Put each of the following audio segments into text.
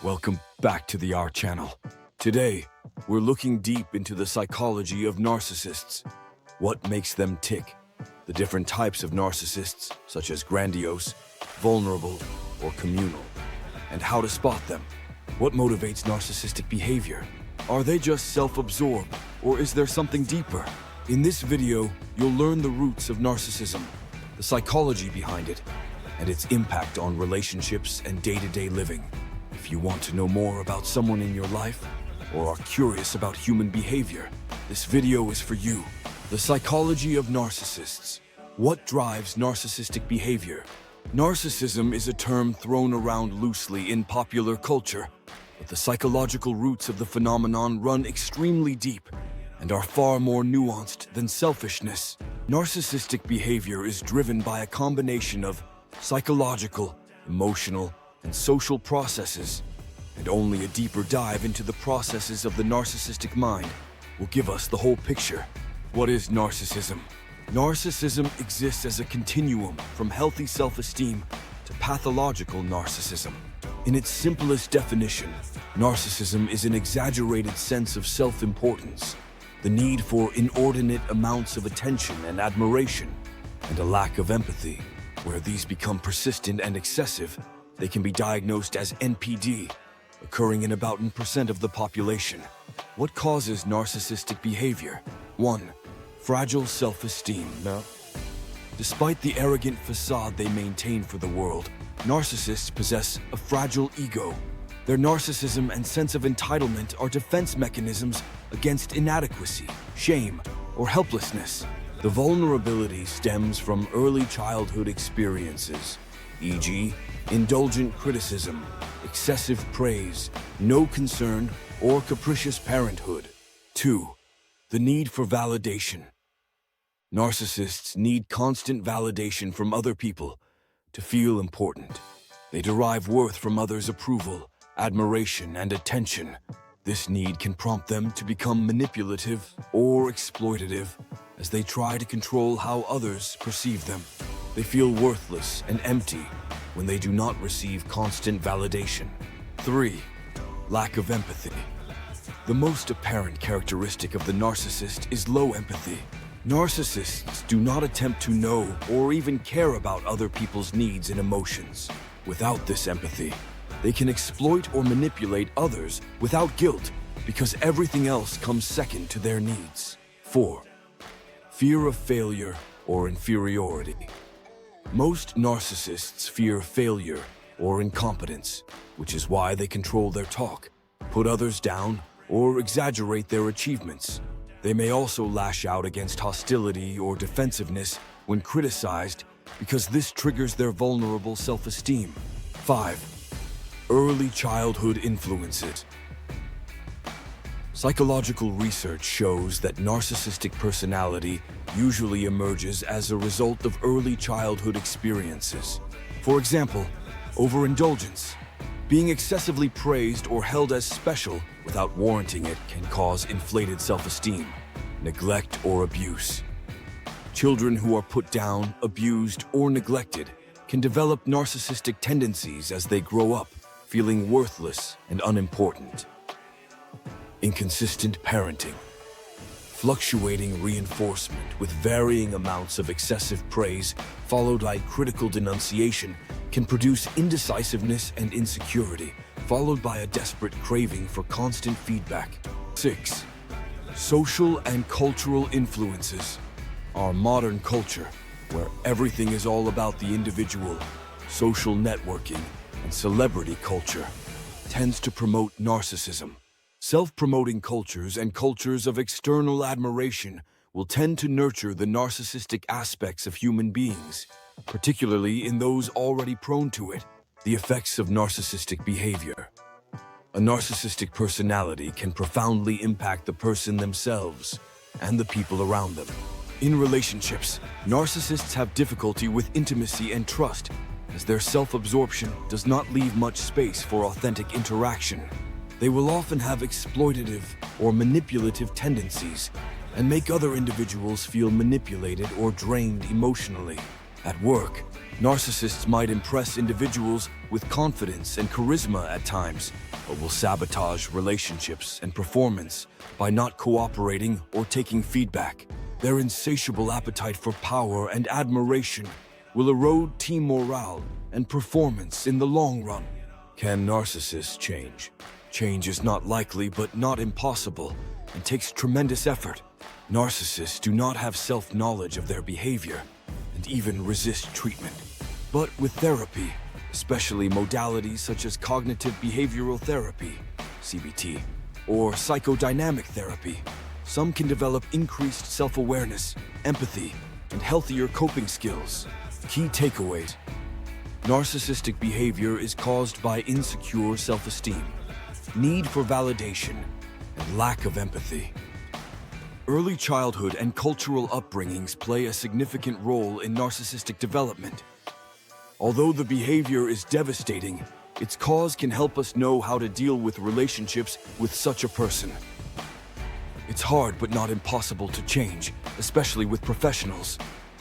Welcome back to the R channel. Today, we're looking deep into the psychology of narcissists. What makes them tick? The different types of narcissists, such as grandiose, vulnerable, or communal. And how to spot them. What motivates narcissistic behavior? Are they just self-absorbed, or is there something deeper? In this video, you'll learn the roots of narcissism, the psychology behind it, and its impact on relationships and day-to-day living. If you want to know more about someone in your life, or are curious about human behavior, this video is for you. The psychology of narcissists. What drives narcissistic behavior? Narcissism is a term thrown around loosely in popular culture, but the psychological roots of the phenomenon run extremely deep and are far more nuanced than selfishness. Narcissistic behavior is driven by a combination of psychological, emotional, and social processes, and only a deeper dive into the processes of the narcissistic mind will give us the whole picture. What is narcissism? Narcissism exists as a continuum from healthy self-esteem to pathological narcissism. In its simplest definition, narcissism is an exaggerated sense of self-importance, the need for inordinate amounts of attention and admiration, and a lack of empathy. Where these become persistent and excessive, they can be diagnosed as NPD, occurring in about 1% of the population. What causes narcissistic behavior? 1. Fragile self-esteem. Despite the arrogant facade they maintain for the world, narcissists possess a fragile ego. Their narcissism and sense of entitlement are defense mechanisms against inadequacy, shame, or helplessness. The vulnerability stems from early childhood experiences, e.g., indulgent criticism, excessive praise, no concern, or capricious parenthood. 2. The need for validation. Narcissists need constant validation from other people to feel important. They derive worth from others' approval, admiration, and attention. This need can prompt them to become manipulative or exploitative as they try to control how others perceive them. They feel worthless and empty when they do not receive constant validation. 3. Lack of empathy. The most apparent characteristic of the narcissist is low empathy. Narcissists do not attempt to know or even care about other people's needs and emotions. Without this empathy, they can exploit or manipulate others without guilt because everything else comes second to their needs. 4. Fear of failure or inferiority. Most narcissists fear failure or incompetence, which is why they control their talk, put others down, or exaggerate their achievements. They may also lash out against hostility or defensiveness when criticized because this triggers their vulnerable self-esteem. 5. Early childhood influences. Psychological research shows that narcissistic personality usually emerges as a result of early childhood experiences. For example, overindulgence. Being excessively praised or held as special without warranting it can cause inflated self-esteem, neglect, or abuse. Children who are put down, abused, or neglected can develop narcissistic tendencies as they grow up, feeling worthless and unimportant. Inconsistent parenting. Fluctuating reinforcement with varying amounts of excessive praise followed by critical denunciation can produce indecisiveness and insecurity, followed by a desperate craving for constant feedback. 6. Social and cultural influences. Our modern culture, where everything is all about the individual, social networking, and celebrity culture, tends to promote narcissism. Self-promoting cultures and cultures of external admiration will tend to nurture the narcissistic aspects of human beings, particularly in those already prone to it. The effects of narcissistic behavior. A narcissistic personality can profoundly impact the person themselves and the people around them. In relationships, narcissists have difficulty with intimacy and trust, as their self-absorption does not leave much space for authentic interaction. They will often have exploitative or manipulative tendencies and make other individuals feel manipulated or drained emotionally. At work, Narcissists might impress individuals with confidence and charisma at times, but will sabotage relationships and performance by not cooperating or taking feedback. Their insatiable appetite for power and admiration will erode team morale and performance in the long run. Can narcissists change? Change is not likely but not impossible and takes tremendous effort. Narcissists do not have self-knowledge of their behavior and even resist treatment. But with therapy, especially modalities such as cognitive behavioral therapy, CBT, or psychodynamic therapy, some can develop increased self-awareness, empathy, and healthier coping skills. Key takeaways: narcissistic behavior is caused by insecure self-esteem, need for validation, and lack of empathy. Early childhood and cultural upbringings play a significant role in narcissistic development. Although the behavior is devastating, its cause can help us know how to deal with relationships with such a person. It's hard but not impossible to change, especially with professionals.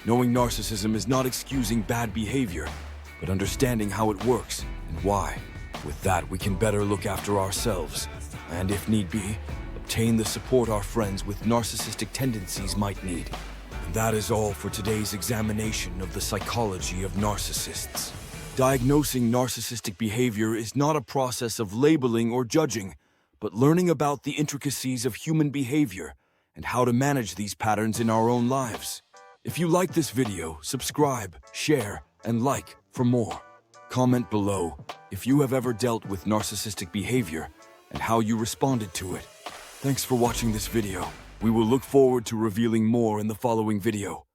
Knowing narcissism is not excusing bad behavior, but understanding how it works and why. With that, we can better look after ourselves, and if need be, obtain the support our friends with narcissistic tendencies might need. And that is all for today's examination of the psychology of narcissists. Diagnosing narcissistic behavior is not a process of labeling or judging, but learning about the intricacies of human behavior and how to manage these patterns in our own lives. If you like this video, subscribe, share, and like for more. Comment below if you have ever dealt with narcissistic behavior and how you responded to it. Thanks for watching this video. We will look forward to revealing more in the following video.